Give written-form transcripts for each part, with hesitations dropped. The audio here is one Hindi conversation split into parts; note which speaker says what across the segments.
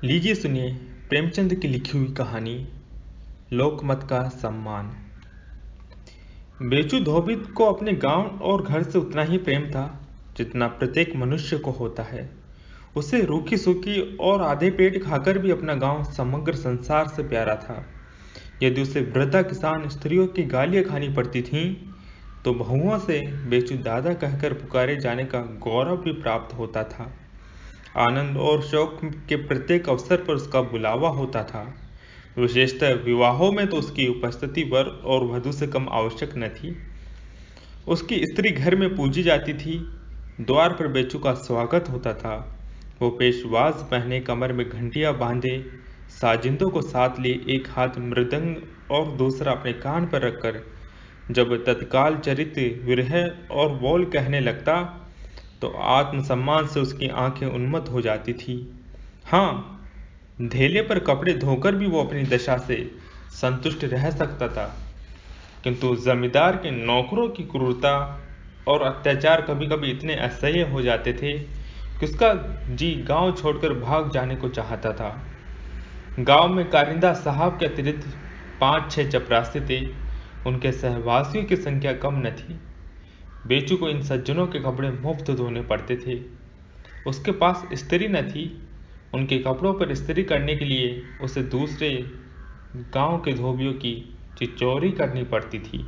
Speaker 1: लीजिए सुनिए प्रेमचंद की लिखी हुई कहानी लोकमत का सम्मान। बेचू धोबी को अपने गांव और घर से उतना ही प्रेम था जितना प्रत्येक मनुष्य को होता है। उसे रूखी सूखी और आधे पेट खाकर भी अपना गांव समग्र संसार से प्यारा था। यदि उसे वृद्धा किसान स्त्रियों की गालियां खानी पड़ती थीं, तो बहुओं से बेचू दादा कहकर पुकारे जाने का गौरव भी प्राप्त होता था। आनंद और शौक के प्रत्येक अवसर पर उसका बुलावा होता था। विशेषतः विवाहों में तो उसकी उपस्थिति वर और वधू से कम आवश्यक न थी। उसकी स्त्री घर में पूजी जाती थी। द्वार पर बेचू का स्वागत होता था। वो पेशवाज पहने, कमर में घंटियां बांधे, साजिंदों को साथ लिए, एक हाथ मृदंग और दूसरा अपने कान पर रखकर जब तत्काल चरित विरह और बोल कहने लगता, तो आत्मसम्मान से उसकी आंखें उन्मत्त हो जाती थी। हाँ, धेले पर कपड़े धोकर भी वो अपनी दशा से संतुष्ट रह सकता था, किंतु जमींदार के नौकरों की क्रूरता और अत्याचार कभी कभी इतने असह्य हो जाते थे कि उसका जी गांव छोड़कर भाग जाने को चाहता था। गांव में कारिंदा साहब के अतिरिक्त 5-6 चपरासी थे। उनके सहवासियों की संख्या कम न थी। बेचू को इन सज्जनों के कपड़े मुफ्त धोने पड़ते थे। उसके पास स्त्री न थी। उनके कपड़ों पर इस्त्री करने के लिए उसे दूसरे गांव के धोबियों की चिचौरी करनी पड़ती थी।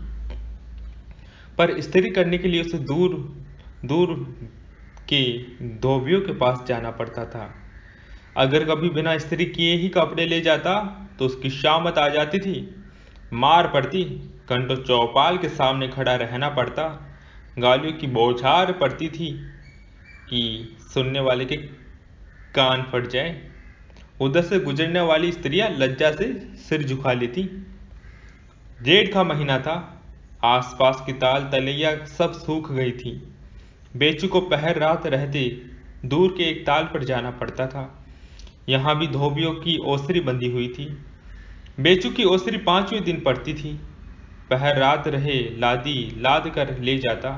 Speaker 1: पर इस्त्री करने के लिए उसे दूर दूर के धोबियों के पास जाना पड़ता था। अगर कभी बिना इस्त्री किए ही कपड़े ले जाता तो उसकी शामत आ जाती थी, मार पड़ती, घंटों चौपाल के सामने खड़ा रहना पड़ता, गालियों की बौछार पड़ती थी कि सुनने वाले के कान फट जाए। उधर से गुजरने वाली स्त्रियां लज्जा से सिर झुका लेती। जेठ का महीना था। आसपास की ताल तलैया सब सूख गई थी। बेचू को पहर रात रहते दूर के एक ताल पर जाना पड़ता था। यहाँ भी धोबियों की ओसरी बंधी हुई थी। बेचू की ओसरी 5वें दिन पड़ती थी। पहर रात रहे लादी लाद कर ले जाता,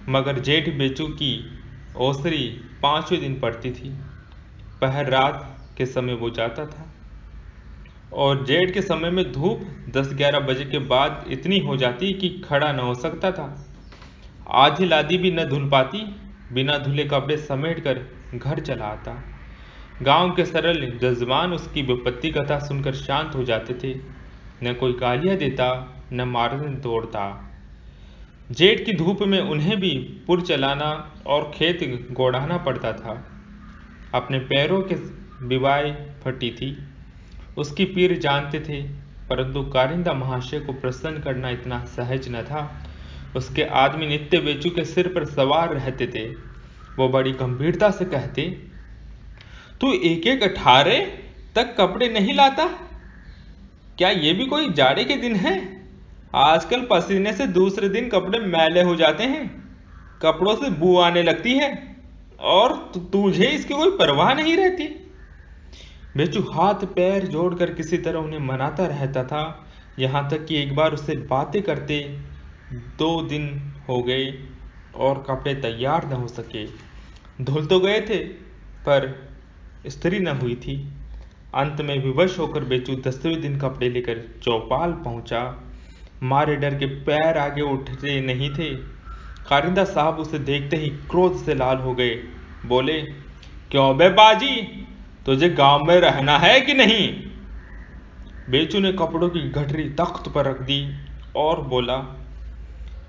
Speaker 1: मगर जेठ बेचू की ओसरी 5वें दिन पड़ती थी। पहर रात के समय वो जाता था और जेठ के समय में धूप 10-11 बजे के बाद इतनी हो जाती कि खड़ा न हो सकता था। आधी लादी भी न धुल पाती। बिना धुले कपड़े समेट कर घर चला आता। गांव के सरल जजमान उसकी विपत्ति कथा सुनकर शांत हो जाते थे। न कोई गालियां देता, न मारने दौड़ता। जेठ की धूप में उन्हें भी पुर चलाना और खेत गोड़ाना पड़ता था। अपने पैरों के बिवाई फटी थी, उसकी पीर जानते थे, परंतु कारिंदा महाशय को प्रसन्न करना इतना सहज न था। उसके आदमी नित्य बेचू के सिर पर सवार रहते थे। वो बड़ी गंभीरता से कहते, तू 1-1 18 तक कपड़े नहीं लाता? क्या ये भी कोई जाड़े के दिन है? आजकल पसीने से दूसरे दिन कपड़े मैले हो जाते हैं, कपड़ों से बू आने लगती है, और तुझे इसकी कोई परवाह नहीं रहती। बेचू हाथ पैर जोड़कर किसी तरह उन्हें मनाता रहता था। यहाँ तक कि एक बार उससे बातें करते 2 दिन हो गए और कपड़े तैयार न हो सके। धुल तो गए थे पर इस्त्री न हुई थी। अंत में विवश होकर बेचू 10वें दिन कपड़े लेकर चौपाल पहुंचा। मारे डर के पैर आगे उठते नहीं थे। कारिंदा साहब उसे देखते ही क्रोध से लाल हो गए। बोले, क्यों बे बाजी, तुझे गांव में रहना है कि नहीं? बेचू ने कपड़ों की गठरी तख्त पर रख दी और बोला,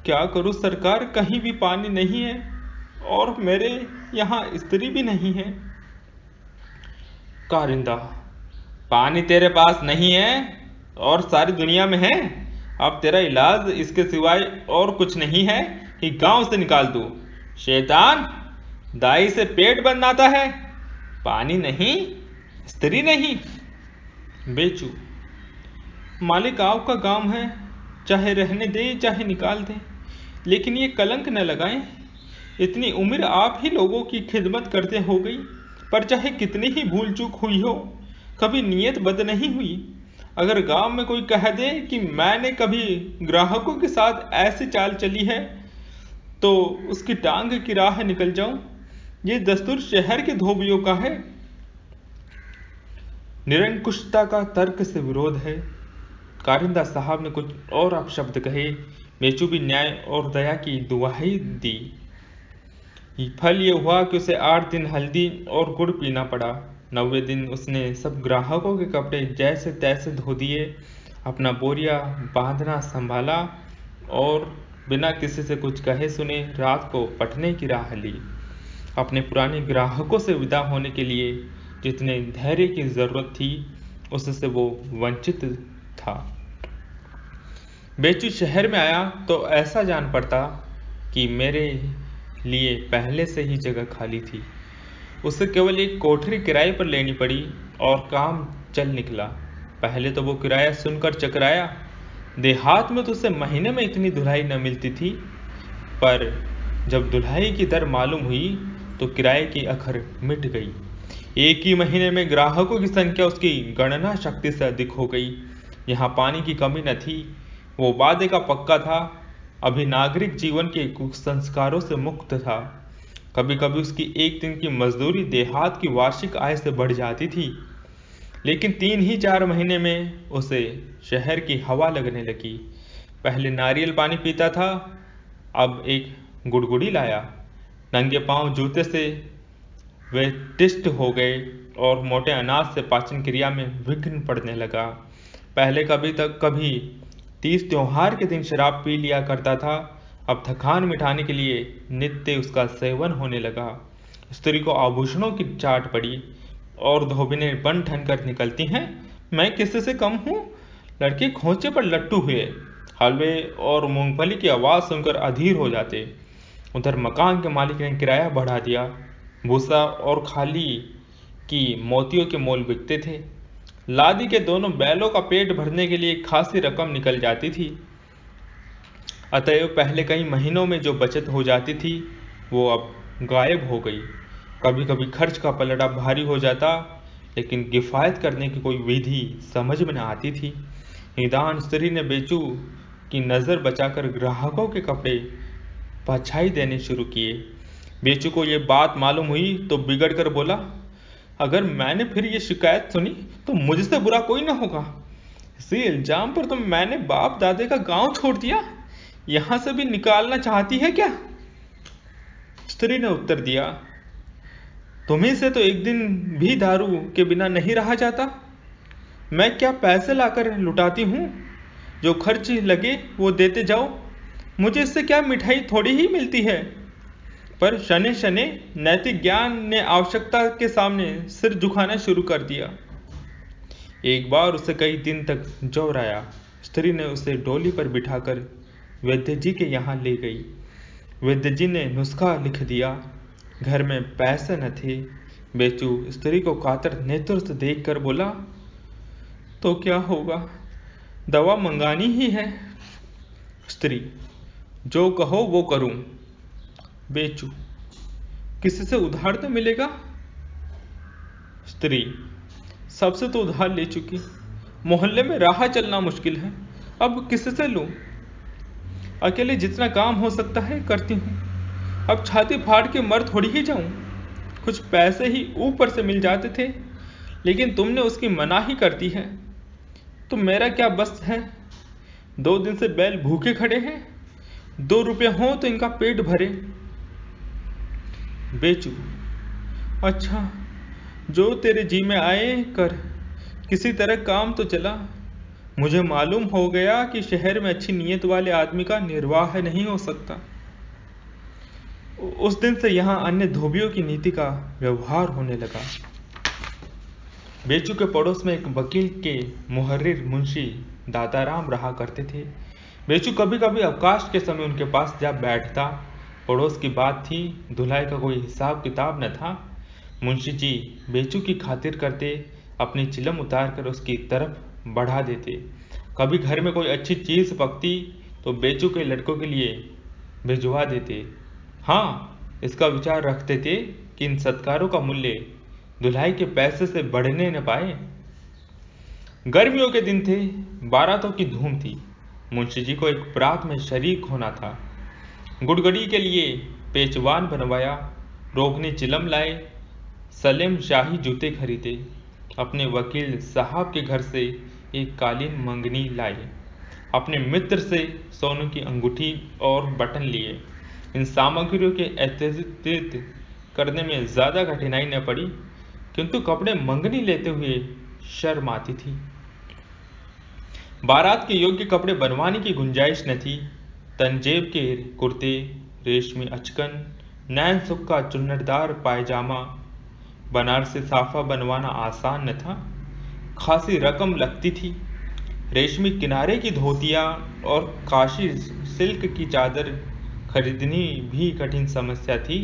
Speaker 1: क्या करूं सरकार, कहीं भी पानी नहीं है और मेरे यहाँ स्त्री भी नहीं है। कारिंदा, पानी तेरे पास नहीं है और सारी दुनिया में है। अब तेरा इलाज इसके सिवाय और कुछ नहीं है कि गांव से निकाल दूं। शैतान, दाई से पेट बनाता है, पानी नहीं, स्त्री नहीं। बेचू, मालिक आपका गांव है, चाहे रहने दे चाहे निकाल दे, लेकिन ये कलंक न लगाएं। इतनी उम्र आप ही लोगों की खिदमत करते हो गई, पर चाहे कितनी ही भूल चूक हुई हो, कभी नीयत बद नहीं हुई। अगर गांव में कोई कह दे कि मैंने कभी ग्राहकों के साथ ऐसी चाल चली है, तो उसकी टांग की राह निकल जाऊं। ये दस्तूर शहर के धोबियों का है। निरंकुशता का तर्क से विरोध है। कारिंदा साहब ने कुछ और अपशब्द कहे। बेचू भी न्याय और दया की दुहाई दी। फल ये हुआ कि उसे 8 दिन हल्दी और गुड़ पीना पड़ा। 9वें दिन उसने सब ग्राहकों के कपड़े जैसे तैसे धो दिए, अपना बोरिया बांधना संभाला और बिना किसी से कुछ कहे सुने रात को पटने की राह ली। अपने पुराने ग्राहकों से विदा होने के लिए जितने धैर्य की जरूरत थी उससे वो वंचित था। बेचू शहर में आया तो ऐसा जान पड़ता कि मेरे लिए पहले से ही जगह खाली थी। उसे केवल एक कोठरी किराए पर लेनी पड़ी और काम चल निकला। पहले तो वो किराया सुनकर चकराया। देहात में तो उसे महीने में इतनी धुलाई न मिलती थी, पर जब धुलाई की दर मालूम हुई तो किराए की अखर मिट गई। एक ही महीने में ग्राहकों की संख्या उसकी गणना शक्ति से अधिक हो गई। यहाँ पानी की कमी न थी, वो वादे का पक्का था, अभी नागरिक जीवन के कुसंस्कारों से मुक्त था। कभी कभी उसकी एक दिन की मजदूरी देहात की वार्षिक आय से बढ़ जाती थी, लेकिन 3 ही 4 महीने में उसे शहर की हवा लगने लगी। पहले नारियल पानी पीता था, अब एक गुड़गुड़ी लाया। नंगे पांव जूते से वे टिस्ट हो गए और मोटे अनाज से पाचन क्रिया में विघ्न पड़ने लगा। पहले कभी 30 त्योहार के दिन शराब पी लिया करता था, अब थकान मिटाने के लिए नित्य उसका सेवन होने लगा। स्त्री को आभूषणों की चाट पड़ी और धोबिनें बन ठन कर निकलती हैं, मैं किसी से कम हूँ। लड़के खोचे पर लट्टू हुए, हलवे और मूंगफली की आवाज़ सुनकर अधीर हो जाते। उधर मकान के मालिक ने किराया बढ़ा दिया। भूसा और खाली की मोतियों के मोल बिकते थे। लादी के दोनों बैलों का पेट भरने के लिए खासी रकम निकल जाती थी। अतएव पहले कई महीनों में जो बचत हो जाती थी वो अब गायब हो गई। कभी कभी खर्च का पलड़ा भारी हो जाता, लेकिन किफायत करने की कोई विधि समझ में न आती थी। निदान स्त्री ने बेचू की नज़र बचाकर ग्राहकों के कपड़े पछाई देने शुरू किए। बेचू को ये बात मालूम हुई तो बिगड़ कर बोला, अगर मैंने फिर ये शिकायत सुनी तो मुझसे बुरा कोई ना होगा। इसी इल्जाम पर तो मैंने बाप दादे का गांव छोड़ दिया, यहां से भी निकालना चाहती है क्या? स्त्री ने उत्तर दिया, तुम्ही से तो एक दिन भी दारू के बिना नहीं रहा जाता। मैं क्या पैसे लाकर लुटाती हूँ, जो खर्च लगे वो देते जाओ। मुझे इससे क्या मिठाई थोड़ी ही मिलती है। पर शने शने नैतिक ज्ञान ने आवश्यकता के सामने सिर झुकाना शुरू कर दिया। एक बार उसे कई दिन तक जोर आया। स्त्री ने उसे डोली पर बिठाकर वैद्य जी के यहाँ ले गई। वैद्य जी ने नुस्खा लिख दिया। घर में पैसे न थे। बेचू स्त्री को कातर नेत्र से देखकर बोला, तो क्या होगा, दवा मंगानी ही है। स्त्री, जो कहो वो करूं। बेचू, किसी से उधार तो मिलेगा? स्त्री, सबसे तो उधार ले चुकी, मोहल्ले में राह चलना मुश्किल है, अब किसी से लूं? अकेले जितना काम हो सकता है करती हूँ। अब छाती फाड़ के मर थोड़ी ही जाऊं। कुछ पैसे ही ऊपर से मिल जाते थे, लेकिन तुमने उसकी मनाही कर दी है। तो मेरा क्या बस है? 2 दिन से बैल भूखे खड़े हैं, 2 रुपये हों तो इनका पेट भरे। बेचू, अच्छा, जो तेरे जी में आए कर, किसी तरह काम तो चला। मुझे मालूम हो गया कि शहर में अच्छी नीयत वाले आदमी का निर्वाह नहीं हो सकता। उस दिन से यहाँ अन्य धोबियों की नीति का व्यवहार होने लगा। बेचू के पड़ोस में एक वकील के मुहर्रिर मुंशी दाताराम रहा करते थे। बेचू कभी कभी अवकाश के समय उनके पास जा बैठता। पड़ोस की बात थी, धुलाई का कोई हिसाब किताब न था। मुंशी जी बेचू की खातिर करते, अपनी चिलम उतार कर उसकी तरफ बढ़ा देते। कभी घर में कोई अच्छी चीज़ पकती तो बेचू के लड़कों के लिए भिजवा देते। हाँ, इसका विचार रखते थे कि इन सत्कारों का मूल्य धुलाई के पैसे से बढ़ने न पाए। गर्मियों के दिन थे, बारातों की धूम थी। मुंशी जी को एक परात में शरीक होना था। गुड़गड़ी के लिए पेचवान बनवाया, रोगनी चिलम लाए, सलेम शाही जूते खरीदे। अपने वकील साहब के घर से एक कालीन मंगनी लाए, अपने मित्र से सोने की अंगूठी और बटन लिए। इन सामग्रियों के एकत्रित करने में ज़्यादा कठिनाई न पड़ी, किंतु कपड़े मंगनी लेते हुए शर्म आती थी। बारात के योग्य कपड़े बनवाने की गुंजाइश न थी। तंजेब के कुर्ते, रेशमी अचकन, नैन सुख का चुन्नटदार पायजामा, बनारसी साफा बनवाना आसान न था, खासी रकम लगती थी। रेशमी किनारे की धोतियाँ और काशी सिल्क की चादर खरीदनी भी कठिन समस्या थी।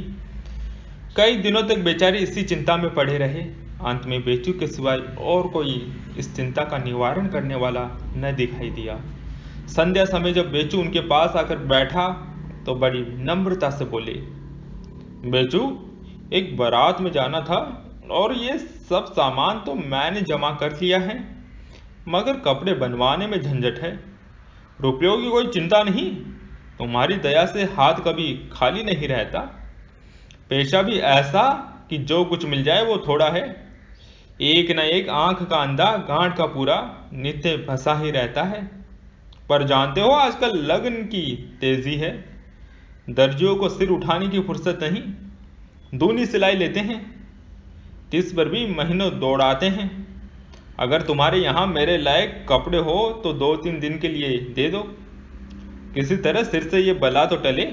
Speaker 1: कई दिनों तक बेचारे इसी चिंता में पड़े रहे। अंत में बेचू के सिवाय और कोई इस चिंता का निवारण करने वाला न दिखाई दिया। संध्या समय जब बेचू उनके पास आकर बैठा तो बड़ी नम्रता से बोले, बेचू, एक बारात में जाना था और ये सब सामान तो मैंने जमा कर लिया है, मगर कपड़े बनवाने में झंझट है। रुपयों की कोई चिंता नहीं, तुम्हारी दया से हाथ कभी खाली नहीं रहता। पेशा भी ऐसा कि जो कुछ मिल जाए वो थोड़ा है। एक न एक आंख का अंधा गांठ का पूरा नित्य फंसा ही रहता है। पर जानते हो आजकल लगन की तेजी है, दर्जियों को सिर उठाने की फुर्सत नहीं। दूनी सिलाई लेते हैं, 30 पर भी महीनों दौड़ाते हैं। अगर तुम्हारे यहाँ मेरे लायक कपड़े हो तो 2-3 दिन के लिए दे दो, किसी तरह सिर से ये बला तो टले।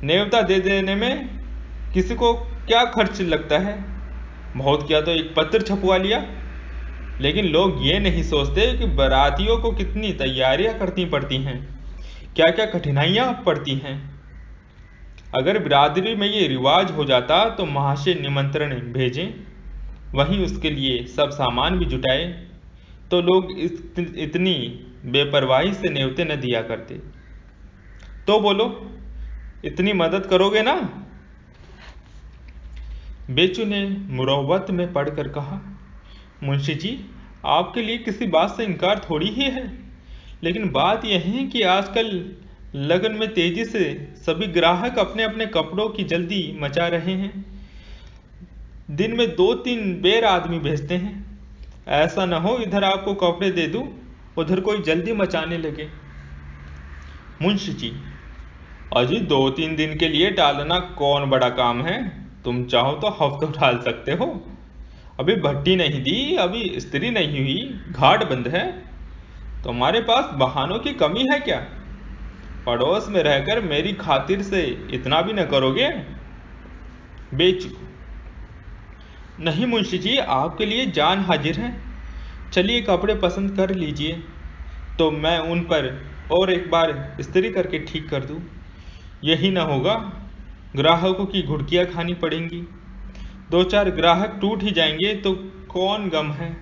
Speaker 1: नेवता दे देने में किसी को क्या खर्च लगता है, बहुत किया तो एक पत्र छपवा लिया। लेकिन लोग ये नहीं सोचते कि बारातियों को कितनी तैयारियां करनी पड़ती हैं, क्या क्या कठिनाइयां पड़ती हैं। अगर बिरादरी में ये रिवाज हो जाता तो महाशय निमंत्रण भेजें, वहीं उसके लिए सब सामान भी जुटाए, तो लोग इतनी बेपरवाही से नेवते न दिया करते। तो बोलो, इतनी मदद करोगे ना? बेचू ने मुरव्वत में पढ़कर कहा, मुंशी जी, आपके लिए किसी बात से इनकार थोड़ी ही है, लेकिन बात यह है कि आजकल लगन में तेजी से सभी ग्राहक अपने अपने कपड़ों की जल्दी मचा रहे हैं। दिन में 2-3 बेर आदमी भेजते हैं। ऐसा न हो इधर आपको कपड़े दे दूं, उधर कोई जल्दी मचाने लगे। मुंशी जी, अजी 2-3 दिन के लिए टालना कौन बड़ा काम है? तुम चाहो तो हफ्तों टाल सकते हो। अभी भट्टी नहीं दी, अभी इस्त्री नहीं हुई, घाट बंद है। तुम्हारे पास बहानों की कमी है क्या? पड़ोस में रहकर मेरी खातिर से इतना भी न करोगे? बेचू, नहीं मुंशी जी, आपके लिए जान हाजिर है। चलिए कपड़े पसंद कर लीजिए, तो मैं उन पर और एक बार इस्त्री करके ठीक कर दूं। यही न होगा, ग्राहकों की घुड़कियां खानी पड़ेंगी। 2-4 ग्राहक टूट ही जाएंगे तो कौन गम है।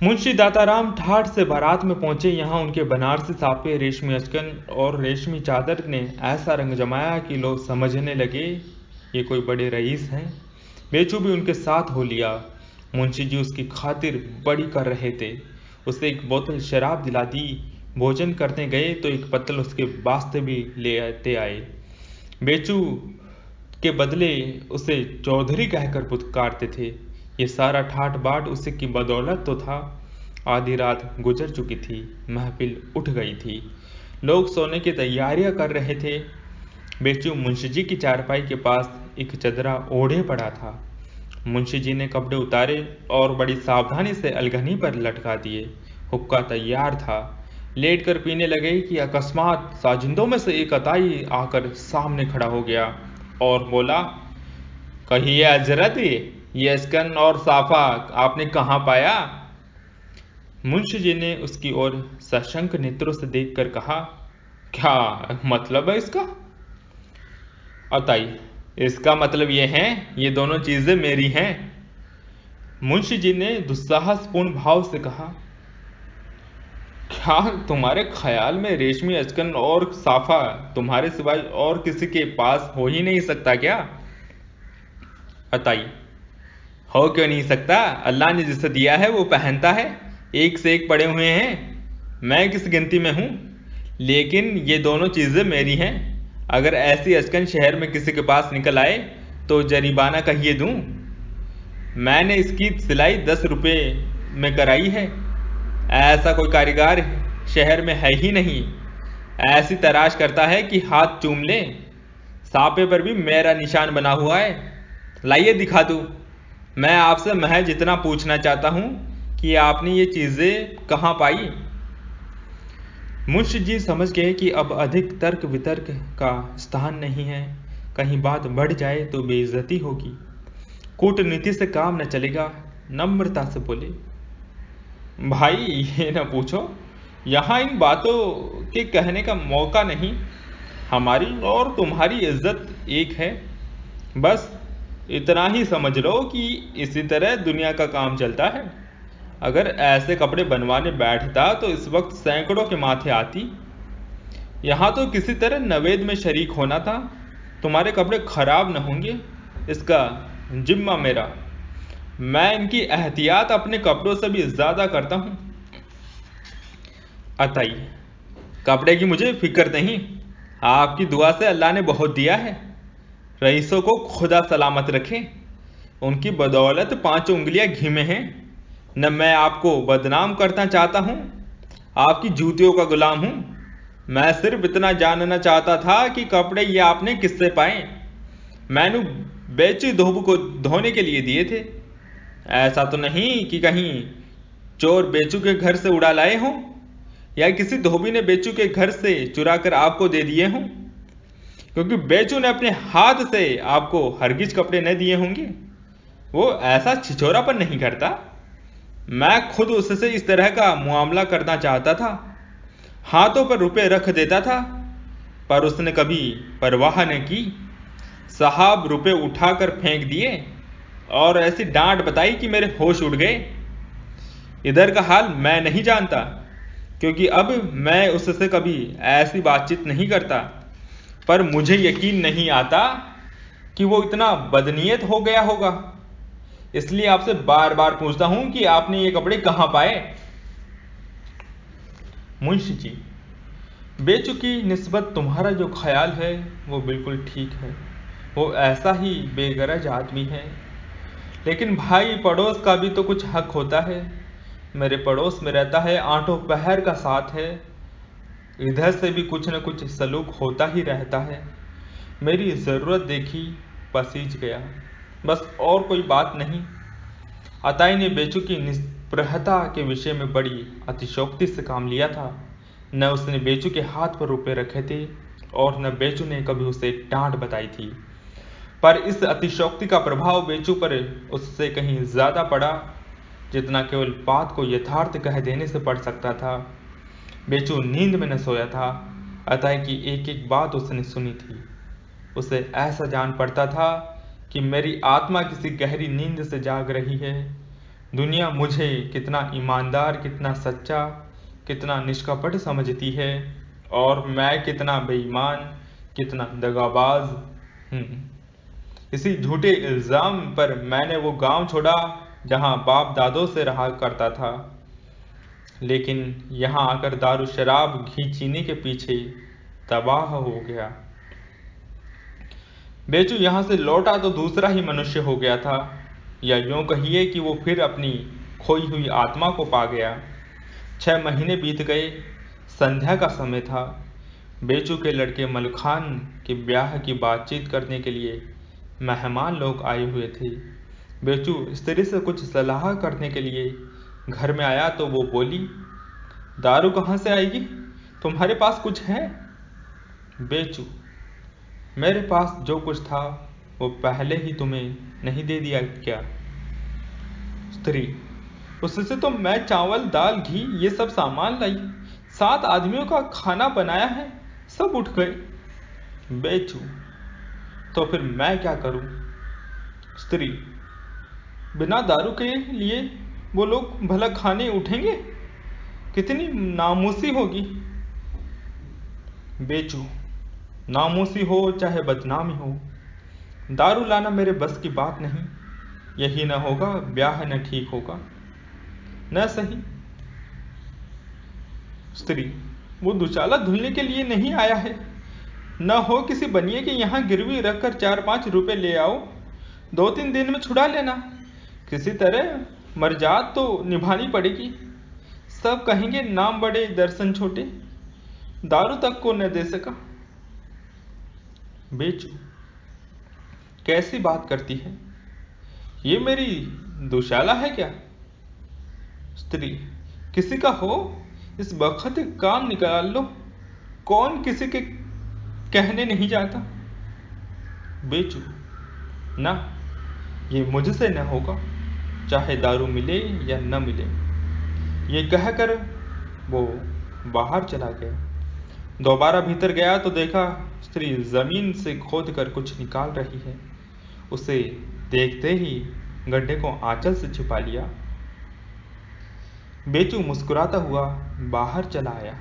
Speaker 1: मुंशी दाताराम ठाठ से बारात में पहुंचे। यहाँ उनके बनारसी साफे, रेशमी अचकन और रेशमी चादर ने ऐसा रंग जमाया कि लोग समझने लगे ये कोई बड़े रईस हैं। बेचू भी उनके साथ हो लिया। मुंशी जी उसकी खातिर बड़ी कर रहे थे। उसे एक बोतल शराब दिला दी। भोजन करने गए तो एक पत्तल उसके वास्ते भी ले आए। बेचू के बदले उसे चौधरी कहकर पुकारते थे। ये सारा ठाट बाट उसी की बदौलत तो था। आधी रात गुजर चुकी थी, महफिल उठ गई थी, लोग सोने की तैयारियां कर रहे थे। बेचू मुंशी जी की चारपाई के पास एक चदरा ओढ़े पड़ा था। मुंशी जी ने कपड़े उतारे और बड़ी सावधानी से अलगनी पर लटका दिए। हुक्का तैयार था। लेट कर पीने लगे कि अकस्मात साजिंदों में से एक अताई आकर सामने खड़ा हो गया और बोला, कहिए हजरत, ये अस्कन और साफा आपने कहाँ पाया? मुंशी जी ने उसकी ओर सशंक नेत्रों से देखकर कहा, क्या मतलब है इसका? अताई, इसका मतलब ये है, ये दोनों चीजें मेरी हैं। मुंशी जी ने दुस्साहसपूर्ण भाव से कहा, क्या तुम्हारे ख्याल में रेशमी अचकन और साफा तुम्हारे सिवाय और किसी के पास हो ही नहीं सकता क्या? अताई, हो क्यों नहीं सकता? अल्लाह ने जिसे दिया है वो पहनता है, एक से एक पड़े हुए हैं, मैं किस गिनती में हूं? लेकिन ये दोनों चीजें मेरी हैं। अगर ऐसी अचकन शहर में किसी के पास निकल आए तो जरीबाना कहिए दूं। मैंने इसकी सिलाई 10 रुपये में कराई है। ऐसा कोई कारीगर शहर में है ही नहीं। ऐसी तराश करता है कि हाथ चूम ले। सापे पर भी मेरा निशान बना हुआ है। लाइए दिखा दूँ। मैं आपसे महज इतना पूछना चाहता हूँ कि आपने ये चीज़ें कहाँ पाई। मुंशी जी समझ गए कि अब अधिक तर्क वितर्क का स्थान नहीं है। कहीं बात बढ़ जाए तो बेइज्जती होगी। कूटनीति से काम न चलेगा। नम्रता से बोले, भाई ये न पूछो, यहाँ इन बातों के कहने का मौका नहीं। हमारी और तुम्हारी इज्जत एक है। बस इतना ही समझ लो कि इसी तरह दुनिया का काम चलता है। अगर ऐसे कपड़े बनवाने बैठता तो इस वक्त सैकड़ों के माथे आती। यहाँ तो किसी तरह नवेद में शरीक होना था। तुम्हारे कपड़े खराब न होंगे, इसका जिम्मा मेरा। मैं इनकी एहतियात अपने कपड़ों से भी ज्यादा करता हूँ। अताई, कपड़े की मुझे फिक्र नहीं। आपकी दुआ से अल्लाह ने बहुत दिया है। रईसों को खुदा सलामत रखे। उनकी बदौलत 5 उंगलियां घी में हैं। न मैं आपको बदनाम करना चाहता हूँ, आपकी जूतियों का गुलाम हूँ। मैं सिर्फ इतना जानना चाहता था कि कपड़े ये आपने किससे पाए। मैंने बेचू धोबू को धोने के लिए दिए थे। ऐसा तो नहीं कि कहीं चोर बेचू के घर से उड़ा लाए हों, या किसी धोबी ने बेचू के घर से चुरा कर आपको दे दिए हों, क्योंकि बेचू ने अपने हाथ से आपको हरगिज कपड़े न दिए होंगे। वो ऐसा छिछोरापन नहीं करता। मैं खुद उससे इस तरह का मुआमला करना चाहता था। हाथों पर रुपए रख देता था, पर उसने कभी परवाह न की। साहब रुपए उठाकर फेंक दिए और ऐसी डांट बताई कि मेरे होश उड़ गए। इधर का हाल मैं नहीं जानता, क्योंकि अब मैं उससे कभी ऐसी बातचीत नहीं करता। पर मुझे यकीन नहीं आता कि वो इतना बदनीयत हो गया होगा। इसलिए आपसे बार बार पूछता हूं कि आपने ये कपड़े कहां पाए। मुंशी जी, बेचू की निस्बत तुम्हारा जो ख्याल है वो बिल्कुल ठीक है। वो ऐसा ही बेगरज आदमी है। लेकिन भाई, पड़ोस का भी तो कुछ हक होता है। मेरे पड़ोस में रहता है, आठों पहर का साथ है। इधर से भी कुछ न कुछ सलूक होता ही रहता है। मेरी ज़रूरत देखी, पसीज गया, बस और कोई बात नहीं। अताई ने बेचू की निष्प्रहता के विषय में बड़ी अतिशोक्ति से काम लिया था। न उसने बेचू के हाथ पर रुपए रखे थे और न बेचू ने कभी उसे डांट बताई थी। पर इस अतिशोक्ति का प्रभाव बेचू पर उससे कहीं ज्यादा पड़ा, जितना केवल बात को यथार्थ कह देने से पड़ सकता था। बेचू नींद में न सोया था। अताई की एक एक बात उसने सुनी थी। उसे ऐसा जान पड़ता था कि मेरी आत्मा किसी गहरी नींद से जाग रही है। दुनिया मुझे कितना ईमानदार, कितना सच्चा, कितना निष्कपट समझती है, और मैं कितना बेईमान, कितना दगाबाज हूँ। इसी झूठे इल्जाम पर मैंने वो गांव छोड़ा जहां बाप दादों से रहा करता था। लेकिन यहाँ आकर दारू शराब घी चीनी के पीछे तबाह हो गया। बेचू यहाँ से लौटा तो दूसरा ही मनुष्य हो गया था, या यूं कहिए कि वो फिर अपनी खोई हुई आत्मा को पा गया। 6 महीने बीत गए। संध्या का समय था। बेचू के लड़के मलखान के ब्याह की बातचीत करने के लिए मेहमान लोग आए हुए थे। बेचू स्त्री से कुछ सलाह करने के लिए घर में आया तो वो बोली, दारू कहाँ से आएगी? तुम्हारे पास कुछ है? बेचू, मेरे पास जो कुछ था वो पहले ही तुम्हें नहीं दे दिया क्या? स्त्री, उससे तो मैं चावल दाल घी ये सब सामान लाई। 7 आदमियों का खाना बनाया है, सब उठ गए। बेचू, तो फिर मैं क्या करूं? स्त्री, बिना दारू के लिए वो लोग भला खाने उठेंगे? कितनी नामूसी होगी। बेचू, नामूसी हो चाहे बदनामी हो, दारू लाना मेरे बस की बात नहीं। यही न होगा, ब्याह न ठीक होगा, न सही। स्त्री, वो दुचाला धुलने के लिए नहीं आया है। न हो किसी बनिए के यहाँ गिरवी रखकर 4-5 रुपए ले आओ, 2-3 दिन में छुड़ा लेना। किसी तरह मर्जाद तो निभानी पड़ेगी। सब कहेंगे नाम बड़े दर्शन छोटे, दारू तक को न दे सका। बेचू, कैसी बात करती है, ये मेरी दुशाला है क्या? स्त्री, किसी का हो इस बखत काम निकाल लो, कौन किसी के कहने नहीं जाता। बेचू, ना, ये मुझसे न होगा, चाहे दारू मिले या न मिले। ये कहकर वो बाहर चला गया। दोबारा भीतर गया तो देखा स्त्री जमीन से खोद कर कुछ निकाल रही है। उसे देखते ही गड्ढे को आंचल से छिपा लिया। बेचू मुस्कुराता हुआ बाहर चला आया।